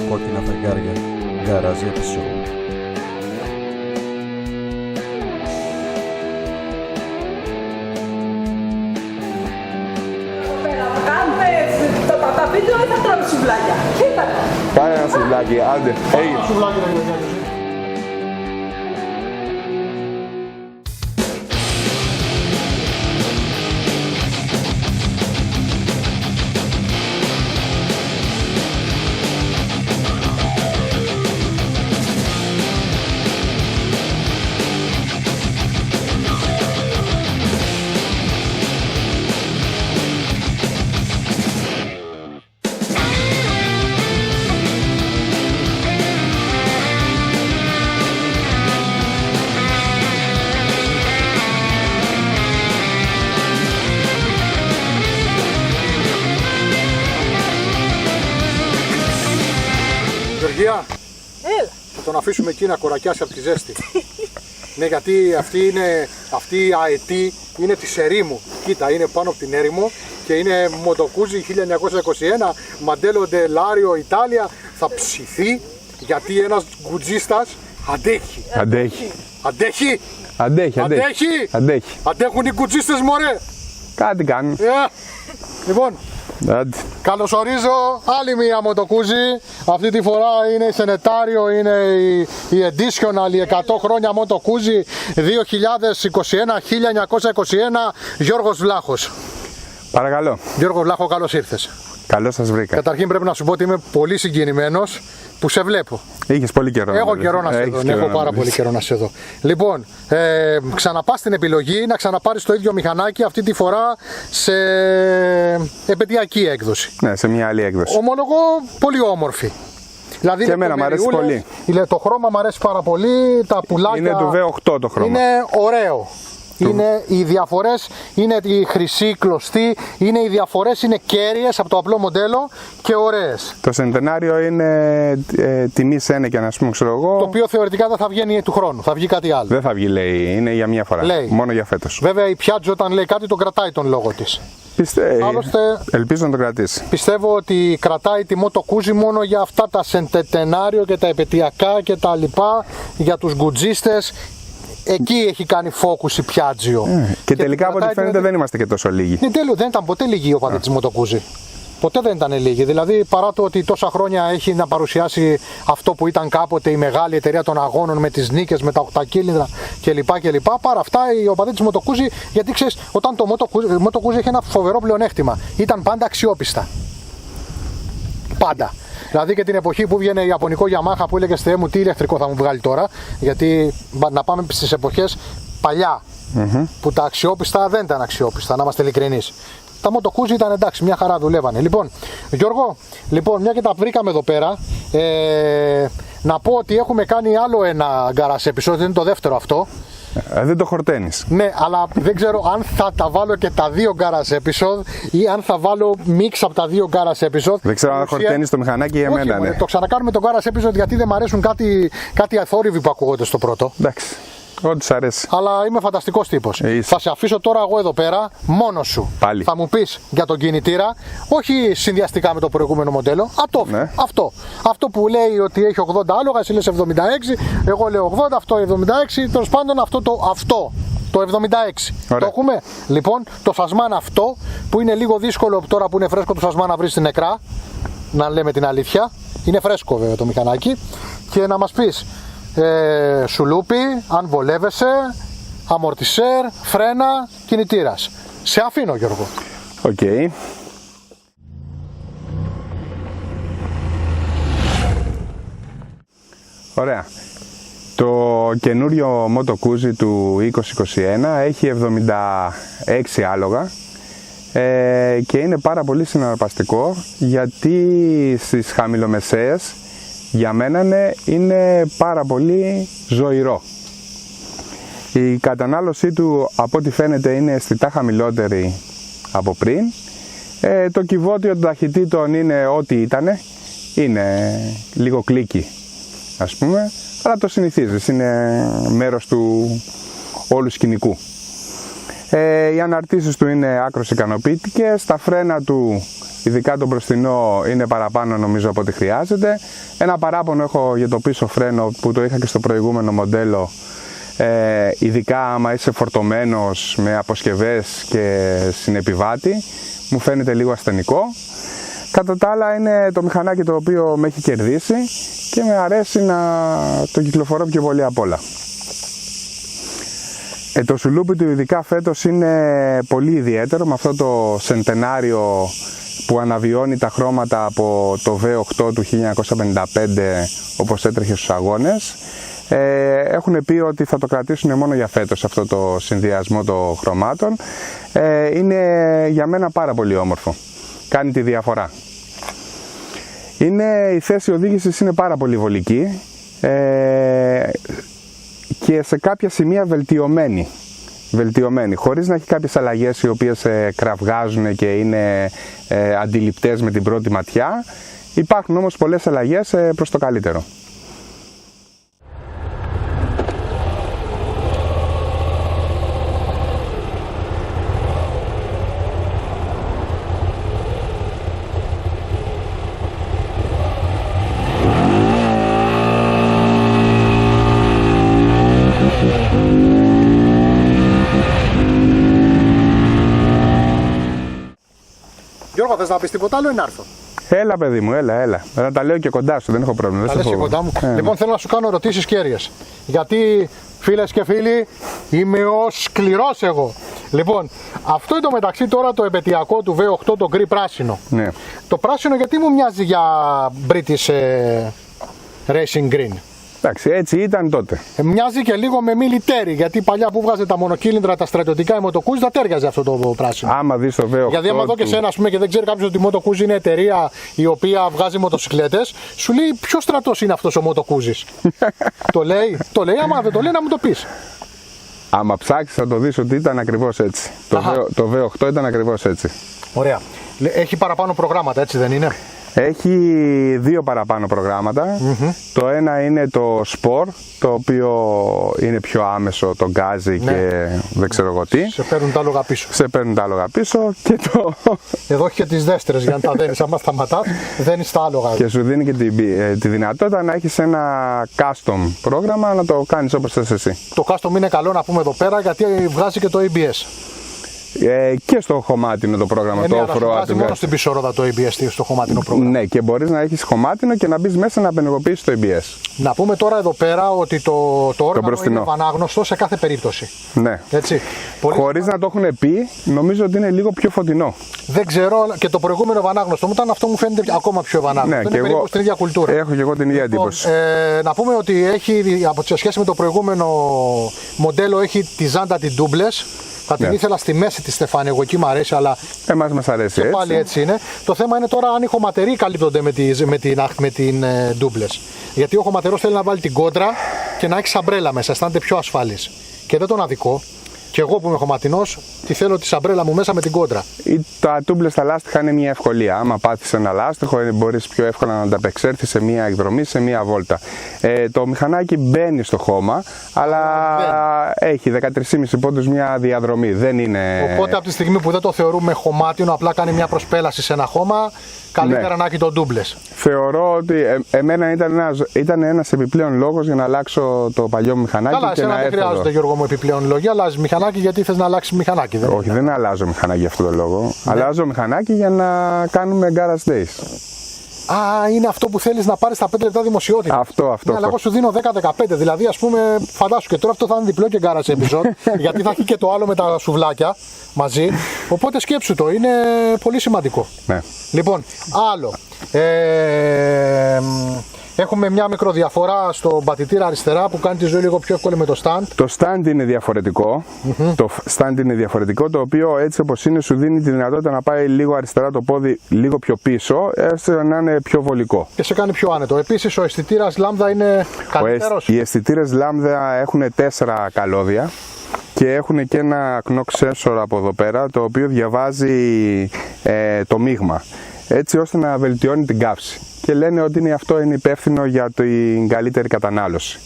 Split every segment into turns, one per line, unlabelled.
κόκκινα φεγγάρια. Γκαράζ episode.
Τα βίντεο ή θα τρώμε σουβλάκια? Κοίτα.
Κάνε ένα σουβλάκι, άντε. Έγινε.
Σουβλάκι να γίνει. Γεωργία, θα τον αφήσουμε εκεί να κορακιάσει από τη ζέστη. Ναι, γιατί αυτή η αετή είναι της ερήμου. Κοίτα, είναι πάνω από την έρημο και είναι Μοτοκούζι 1921, Μαντέλο Ντελάριο Ιτάλια. Θα ψηθεί γιατί ένας γκουτζίστας αντέχει.
Αντέχει.
Αντέχουν οι γκουτζίστες, μωρέ.
Κάτι κάνουν.
Λοιπόν,
Άντε.
καλωσορίζω άλλη μία Μοτοκούζι. Αυτή τη φορά είναι σενετάριο, είναι η Editional, η 100 χρόνια Μοτοκούζι 2021-1921, Γιώργος Βλάχος.
Παρακαλώ.
Γιώργο Βλάχο, καλώς ήρθες.
Καλώς σας βρήκα.
Καταρχήν πρέπει να σου πω ότι είμαι πολύ συγκινημένος που σε βλέπω.
Είχες πολύ καιρό.
Έχω καιρό να σε δω. Έχω πάρα πολύ καιρό να σε δω. Λοιπόν, ξαναπάς την επιλογή να ξαναπάρεις το ίδιο μηχανάκι, αυτή τη φορά σε επαιτειακή έκδοση.
Ναι, σε μια άλλη έκδοση.
Ομολογώ πολύ όμορφη. Δηλαδή
και εμένα μου αρέσει πολύ.
Το χρώμα μου αρέσει πάρα πολύ. Τα πουλάκια.
Είναι του V8 το χρώμα.
Είναι ωραίο. Είναι οι διαφορές, είναι η χρυσή κλωστή, είναι οι διαφορές είναι κέρυες από το απλό μοντέλο και ωραίες.
Το σεντενάριο είναι τιμή Σένεκεν, ας πούμε, ξέρω εγώ.
Το οποίο θεωρητικά δεν θα βγαίνει του χρόνου, θα βγει κάτι άλλο.
Δεν θα βγει, λέει, είναι για μια φορά.
Λέει.
Μόνο για φέτος.
Βέβαια η Piaggio όταν λέει κάτι τον κρατάει τον λόγο της. Άλλωστε,
ελπίζω να το κρατήσει.
Πιστεύω ότι κρατάει τη Μοτοκούζι μόνο για αυτά τα σεντενάριο και τα επαιτειακά και τα λοιπά, για τους γκουτζίστες. Εκεί έχει κάνει focus η Piaggio.
Και τελικά από ό,τι φαίνεται δεν είμαστε και τόσο λίγοι.
Δεν ήταν ποτέ λίγοι ο παδί της Μοτοκούζι. Ποτέ δεν ήταν λίγοι. Δηλαδή παρά το ότι τόσα χρόνια έχει να παρουσιάσει αυτό που ήταν κάποτε η μεγάλη εταιρεία των αγώνων με τις νίκες, με τα οκτακύλινδρα κλπ. Παρά αυτά οι οπαδοί της Μοτοκούζι, γιατί ξέρεις, όταν το Μοτοκούζι έχει ένα φοβερό πλεονέκτημα, ήταν πάντα αξιόπιστα. Πάντα. Δηλαδή και την εποχή που βγαίνει Ιαπωνικό Yamaha που έλεγε Θεέ μου τι ηλεκτρικό θα μου βγάλει τώρα, γιατί να πάμε στις εποχές παλιά που τα αξιόπιστα δεν ήταν αξιόπιστα, να είμαστε ειλικρινείς. Τα Μοτοκούζι ήταν εντάξει, μια χαρά δουλεύανε. Λοιπόν, Γιώργο, μια και τα βρήκαμε εδώ πέρα, να πω ότι έχουμε κάνει άλλο ένα garage episode, είναι το δεύτερο αυτό.
Δεν το χορταίνεις.
Ναι, αλλά δεν ξέρω αν θα τα βάλω και τα δύο garage episode ή αν θα βάλω mix από τα δύο garage episode.
Δεν ξέρω αν χορταίνεις το μηχανάκι για μένα. Ναι.
Το ξανακάνουμε το garage episode γιατί δεν μου αρέσουν κάτι αθόρυβοι που ακούγονται στο πρώτο.
Εντάξει. Ό,τι σ' αρέσει.
Αλλά είμαι φανταστικός τύπος. Θα σε αφήσω τώρα εγώ εδώ πέρα μόνος σου.
Πάλι.
Θα μου πεις για τον κινητήρα, όχι συνδυαστικά με το προηγούμενο μοντέλο.
Ναι.
Αυτό που λέει ότι έχει 80 άλογα, εσύ λες 76, εγώ λέω 80, αυτό 76, τέλος πάντων το 76.
Ωραία.
Το έχουμε. Λοιπόν, το Σασμάν αυτό που είναι λίγο δύσκολο τώρα που είναι φρέσκο το Σασμάν να βρει στην νεκρά, να λέμε την αλήθεια. Είναι φρέσκο βέβαια το μηχανάκι. Και να μας πεις. Σουλούπι, αν βολεύεσαι, αμορτισέρ, φρένα, κινητήρας. Σε αφήνω Γιώργο.
Οκ. Ωραία. Το καινούριο Moto Guzzi του 2021 έχει 76 άλογα και είναι πάρα πολύ συναρπαστικό γιατί στις χαμηλομεσαίες για μένα είναι πάρα πολύ ζωηρό. Η κατανάλωσή του από ό,τι φαίνεται είναι αισθητά χαμηλότερη από πριν. Το κυβότιο των ταχυτήτων είναι ό,τι ήτανε. Είναι λίγο κλίκι ας πούμε, αλλά το συνηθίζεις, είναι μέρος του όλου σκηνικού. Οι αναρτήσεις του είναι άκρως ικανοποιητικές, τα φρένα του ειδικά το μπροστινό είναι παραπάνω νομίζω από ό,τι χρειάζεται. Ένα παράπονο έχω για το πίσω φρένο που το είχα και στο προηγούμενο μοντέλο, ειδικά άμα είσαι φορτωμένος με αποσκευές και συνεπιβάτη, μου φαίνεται λίγο ασθενικό. Κατά τα άλλα είναι το μηχανάκι το οποίο με έχει κερδίσει και με αρέσει να το κυκλοφορώ πιο πολύ απ' όλα. Το σουλούπι του ειδικά φέτος είναι πολύ ιδιαίτερο, με αυτό το σεντενάριο που αναβιώνει τα χρώματα από το V8 του 1955 όπως έτρεχε στους αγώνες. Έχουν πει ότι θα το κρατήσουν μόνο για φέτος αυτό το συνδυασμό των χρωμάτων. Είναι για μένα πάρα πολύ όμορφο, κάνει τη διαφορά. Η θέση οδήγησης είναι πάρα πολύ βολική και σε κάποια σημεία βελτιωμένη, χωρίς να έχει κάποιες αλλαγές οι οποίες κραυγάζουν και είναι αντιληπτές με την πρώτη ματιά. Υπάρχουν όμως πολλές αλλαγές προς το καλύτερο.
Γιώργο, θες να πεις τίποτα άλλο ή να έρθω?
Έλα παιδί μου, έλα. Να τα λέω και κοντά σου, δεν έχω πρόβλημα.
Τα λες και κοντά μου. Λοιπόν, θέλω να σου κάνω ερωτήσεις κέρυες. Γιατί, φίλες και φίλοι, είμαι ο σκληρός εγώ. Λοιπόν, αυτό εντωμεταξύ τώρα το επαιτειακό του V8, το γκρι πράσινο.
Ναι.
Το πράσινο γιατί μου μοιάζει για British Racing Green?
Εντάξει, έτσι ήταν τότε.
Μοιάζει και λίγο με military, γιατί παλιά που βγάζε τα μονοκύλινδρα, τα στρατιωτικά, η Moto Guzzi θα τέριαζε αυτό το πράσινο.
Άμα δεις το V8.
Γιατί άμα δω και σένα, ας πούμε, και δεν ξέρει κάποιος ότι η Moto Guzzi είναι εταιρεία η οποία βγάζει μοτοσυκλέτες, σου λέει ποιο στρατός είναι αυτός ο Moto Guzzi. το λέει, άμα δεν το λέει να μου το πεις.
Άμα ψάξεις θα το δεις ότι ήταν ακριβώς έτσι. Το V8 ήταν ακριβώς έτσι.
Ωραία. Έχει παραπάνω προγράμματα, έτσι δεν είναι?
Έχει δύο παραπάνω προγράμματα. Το ένα είναι το Sport, το οποίο είναι πιο άμεσο, το γκάζι και δεν ξέρω εγώ τι.
Σε παίρνουν τα άλογα πίσω.
Και το...
Εδώ έχει και τις δέστερες για να τα δένεις. Άμα σταματάς, δένεις τα άλογα.
Και σου δίνει και τη δυνατότητα να έχεις ένα custom πρόγραμμα, να το κάνεις όπως θες εσύ.
Το custom είναι καλό να πούμε εδώ πέρα, γιατί βγάζει και το ABS.
Και στο χωμάτινο το πρόγραμμα, το off-road.
Βάζει μόνο στην πίσω ρόδα το ABS στο χωμάτινο πρόγραμμα.
Ναι, και μπορείς να έχεις χωμάτινο και να μπεις μέσα να απενεργοποιήσεις το ABS.
Να πούμε τώρα εδώ πέρα ότι το όργανο είναι ευανάγνωστο σε κάθε περίπτωση.
Ναι.
Έτσι.
Χωρίς να το έχουν πει, νομίζω ότι είναι λίγο πιο φωτεινό.
Δεν ξέρω, και το προηγούμενο ευανάγνωστο ήταν αυτό, μου φαίνεται ακόμα πιο ευανάγνωστο.
Ναι,
είναι περίπου στην ίδια κουλτούρα.
Έχω και εγώ την ίδια εντύπωση.
Να πούμε ότι έχει, σε σχέση με το προηγούμενο μοντέλο, έχει τη ζάντα την Doubles. Θα την ήθελα στη μέση τη Στεφάνη, εγώ εκεί μου αρέσει, αλλά
εμάς μας αρέσει
και πάλι έτσι είναι. Το θέμα είναι τώρα αν οι χωματεροί καλύπτονται με την Doubles. Γιατί ο χωματερός θέλει να βάλει την κόντρα και να έχει σαμπρέλα μέσα, αισθάνεται πιο ασφαλής. Και δεν τον αδικό. Και εγώ που είμαι χωματινός, τη θέλω τη σαμπρέλα μου μέσα με την κόντρα.
Τα τούμπλες στα λάστιχα είναι μια ευκολία. Άμα πάθεις ένα λάστιχο, μπορείς πιο εύκολα να ανταπεξέλθεις σε μια εκδρομή, σε μια βόλτα. Το μηχανάκι μπαίνει στο χώμα, αλλά έχει 13,5 πόντους μια διαδρομή. Δεν είναι...
Οπότε από τη στιγμή που δεν το θεωρούμε χωμάτινο, απλά κάνει μια προσπέλαση σε ένα χώμα, καλύτερα να έχει το ντούμπλες.
Θεωρώ ότι εμένα ήταν ένας επιπλέον λόγος για να αλλάξω το παλιό μου μηχανάκι.
Καλά,
και
εσένα
να
δεν χρειάζεται, Γιώργο μου, επιπλέον λόγια. Αλλάζει μηχανάκι γιατί θες να αλλάξει μηχανάκι.
Όχι, δεν αλλάζω μηχανάκι για αυτόν τον λόγο. Ναι. Αλλάζω μηχανάκι για να κάνουμε garage days.
Α, είναι αυτό που θέλεις να πάρεις τα 5 λεπτά δημοσιότητα.
Αυτό.
Ναι, αλλά εγώ σου δίνω 10-15. Δηλαδή, ας πούμε, φαντάσου και τώρα αυτό θα είναι διπλό και garage episode. Γιατί θα έχει και το άλλο με τα σουβλάκια μαζί. Οπότε σκέψου το, είναι πολύ σημαντικό.
Ναι.
Λοιπόν, άλλο. Έχουμε μια μικροδιαφορά στο πατητήρα αριστερά που κάνει τη ζωή λίγο πιο εύκολη με το stand.
Το stand είναι διαφορετικό. Το stand είναι διαφορετικό, το οποίο έτσι όπως είναι σου δίνει τη δυνατότητα να πάει λίγο αριστερά το πόδι λίγο πιο πίσω, ώστε να είναι πιο βολικό.
Και σε κάνει πιο άνετο. Επίσης ο αισθητήρας λάμδα είναι καλύτερος.
Οι αισθητήρες λάμδα έχουν 4 καλώδια και έχουν και ένα knock sensor από εδώ πέρα, το οποίο διαβάζει το μείγμα, έτσι ώστε να βελτιώνει την καύση. Και λένε ότι αυτό είναι υπεύθυνο για την καλύτερη κατανάλωση.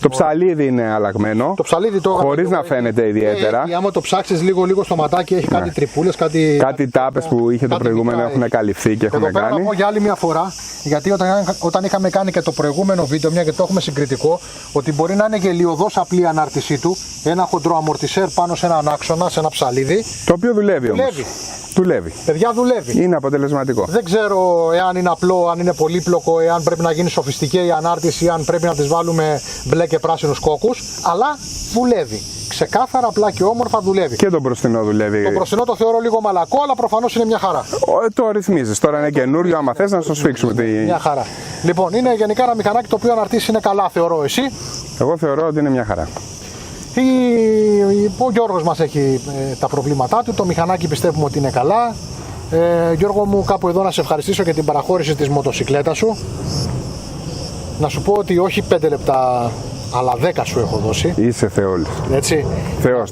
Το ψαλίδι είναι αλλαγμένο.
Το ψαλίδι το
χωρίς να φαίνεται ιδιαίτερα.
Και άμα το ψάξεις λίγο στο ματάκι, έχει κάτι τρυπούλες, κάτι
τάπες που είχε το προηγούμενο έχουν καλυφθεί και έχουν
κάνει. Εδώ πέρα να πω για άλλη μια φορά, γιατί όταν είχαμε κάνει και το προηγούμενο βίντεο, μια και το έχουμε συγκριτικό, ότι μπορεί να είναι γελιωδώς απλή η ανάρτησή του, ένα χοντρό αμορτισέρ πάνω σε έναν άξονα, σε ένα ψαλίδι.
Το οποίο δουλεύει όμως. Δουλεύει.
Παιδιά, δουλεύει.
Είναι αποτελεσματικό.
Δεν ξέρω εάν είναι απλό, αν είναι πολύπλοκο, εάν πρέπει να γίνει σοφιστική η ανάρτηση, αν πρέπει να τις βάλουμε μπλε και πράσινους κόκκους, αλλά δουλεύει. Ξεκάθαρα, απλά και όμορφα δουλεύει.
Και το μπροστινό δουλεύει.
Το μπροστινό το θεωρώ λίγο μαλακό, αλλά προφανώς είναι μια χαρά.
Το ρυθμίζεις. Τώρα είναι καινούριο, άμα θες να σου σφίξουμε.
Μια χαρά. Λοιπόν, είναι γενικά ένα μηχανάκι το οποίο αναρτήσει είναι καλά, θεωρώ. Εσύ?
Εγώ θεωρώ ότι είναι μια χαρά.
Ο Γιώργος μας έχει τα προβλήματά του, το μηχανάκι πιστεύουμε ότι είναι καλά. Γιώργο μου, κάπου εδώ να σε ευχαριστήσω για την παραχώρηση της μοτοσικλέτας σου. Να σου πω ότι όχι 5 λεπτά, αλλά 10 σου έχω δώσει.
Είσαι θεόλης.
Έτσι.
Θεός.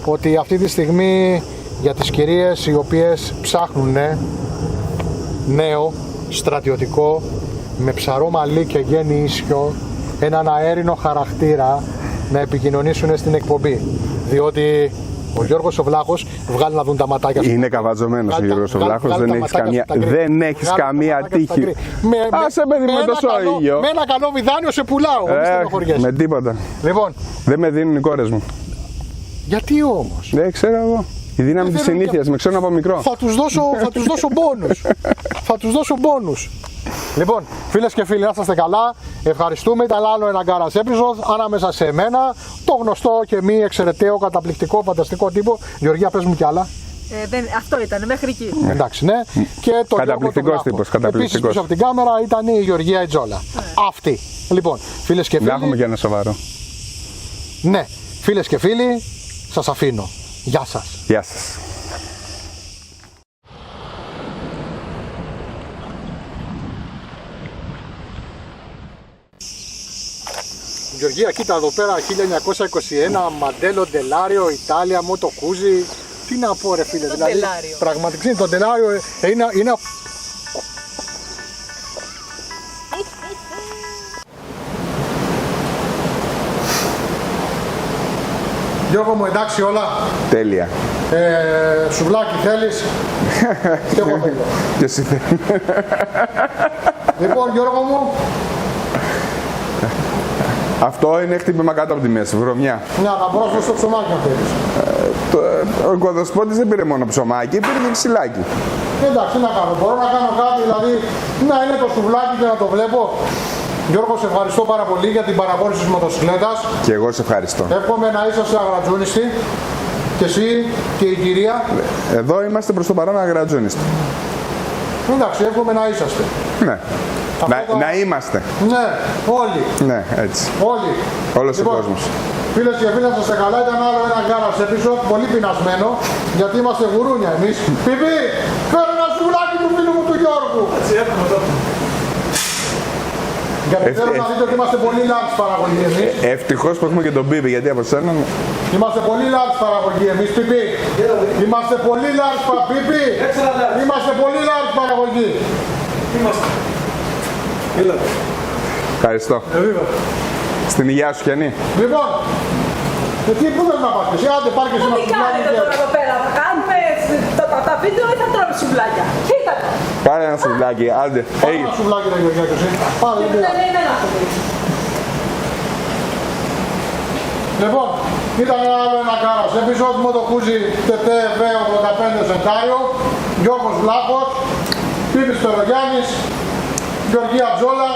Ότι αυτή τη στιγμή για τις κυρίες οι οποίες ψάχνουν νέο, στρατιωτικό, με ψαρό μαλλί και γέννη ίσιο, έναν αέρινο χαρακτήρα, να επικοινωνήσουν στην εκπομπή. Διότι ο Γιώργος ο Βλάχος, βγάλει να δουν τα ματάκια σου.
Είναι καβατζωμένος ο Γιώργος ο Βλάχος, δεν έχεις καμία τύχη. Άσε παιδί με το σόγιο.
Με ένα καλό μηδάνιο σε πουλάω,
με τίποτα.
Λοιπόν.
Δεν με δίνουν οι κόρες μου.
Γιατί όμως?
Δεν ξέρω εγώ. Η δύναμη της συνήθειας, με ξέρουν από μικρό.
Θα τους δώσω μπόνους. Θα τους δώσω μπόνους. Λοιπόν, φίλες και φίλοι, να είστε καλά. Ευχαριστούμε. Ήταν άλλο ένα Garage Episode ανάμεσα σε εμένα, το γνωστό και μη εξαιρεταίο, καταπληκτικό, φανταστικό τύπο. Γεωργία, πες μου κι άλλα.
Αυτό ήταν, μέχρι εκεί.
Εντάξει, ναι. Και το
καταπληκτικός τύπος.
Επίσης πίσω από την κάμερα ήταν η Γεωργία Ετζόλα. Αυτή. Λοιπόν, φίλες και φίλοι.
Να έχουμε και ένα σοβαρό.
Ναι, φίλες και φίλοι, σας αφήνω. Γεια σας.
Γεια σας.
Γεωργία, κοίτα εδώ πέρα 1921, Μαντέλο, Ντελάριο, Ιτάλια, Μότο Κούζι. Τι να πω ρε φίλε, δηλαδή πραγματικά το Ντελάριο είναι... Γιώργο μου, εντάξει όλα?
Τέλεια.
Σουβλάκι θέλεις? Και εγώ θέλω.
Και εσύ θέλεις.
Λοιπόν Γιώργο μου.
Αυτό είναι χτύπημα κάτω από τη μέση, βρωμιά.
Ναι, να πρόσθεσαι το ψωμάκι να θέλεις.
Ο οικοδοσπότης δεν πήρε μόνο ψωμάκι, πήρε και ξυλάκι.
Εντάξει, τι να κάνω, μπορώ να κάνω κάτι, δηλαδή να είναι το σουβλάκι και να το βλέπω. Γιώργο, σε ευχαριστώ πάρα πολύ για την παραχώρηση της μοτοσυκλέτας.
Και εγώ σε ευχαριστώ.
Εύχομαι να είσαστε αγρατζούνιστοι. Και εσύ και η κυρία.
Εδώ είμαστε προς το παρόν αγρατζούνιστοι.
Εντάξει, εύχομαι να είσαστε.
Ναι. Να είμαστε.
Ναι, όλοι.
Ναι, έτσι.
Όλοι.
Όλος ο κόσμος.
Φίλες και φίλοι, να είστε καλά. Ήταν άλλο ένα Garage Episode, πολύ πεινασμένο, γιατί είμαστε γουρούνια εμείς. Πιπί, φέρε ένα σουβλάκι του φίλου μου του Γιώργου.
Έτσι, εύχομαι τότε.
Γιατί θέλω να δείτε ότι είμαστε πολύ large παραγωγή εμείς.
Ευτυχώς που έχουμε και τον Πιπί, γιατί από σένα...
Είμαστε πολύ large παραγωγή εμείς, Πιπί. Είμαστε πολύ large Πιπί. Είμαστε πολύ large παραγωγή.
Είμαστε. Έλατε.
Ευχαριστώ. Στην υγεία σου, Γιάννη.
Λοιπόν, εκεί πού θες να πας εσύ, άντε πάρ' και εσύ να
Τι κάνετε τώρα εδώ πέρα, θα κάνουμε τα βίντεο ή θα τρώμε σουβλάκια? Κοίτα το.
Πάρε ένα σουβλάκι, άντε.
Πάρε ένα σουβλάκι ρε Γεωργία και εσύ. Πάρε,
Και
δεν
δεν είναι ένα σουβλάκι.
Λοιπόν, ήταν άλλο ένα Garage Episode, Moto Guzzi TTV 85 Σεντάριο, Γιώργος Βλάχος, Πίπης Τερογιάννης, Γεωργία Τζόλα,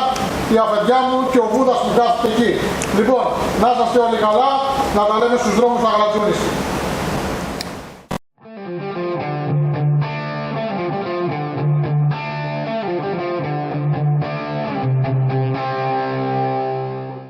η αφεντιά μου και ο Βούδας που κάθεται εκεί. Λοιπόν, να είσαστε όλοι καλά, να τα λέμε στους δρόμους αγρατζούνης.